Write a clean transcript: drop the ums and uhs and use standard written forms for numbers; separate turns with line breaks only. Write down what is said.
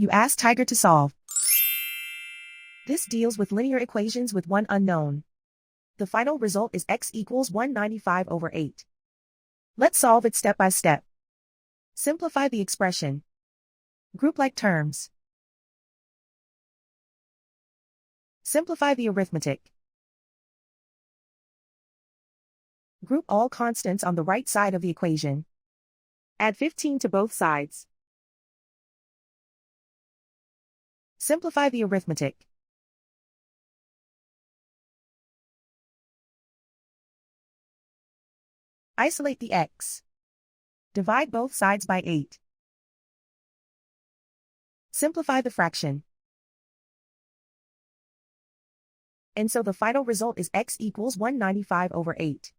You ask Tiger to solve. This deals with linear equations with one unknown. The final result is x equals 195/8. Let's solve it step by step. Simplify the expression. Group like terms. Simplify the arithmetic. Group all constants on the right side of the equation. Add 15 to both sides. Simplify the arithmetic. Isolate the x. Divide both sides by 8. Simplify the fraction. And so the final result is x equals 195/8.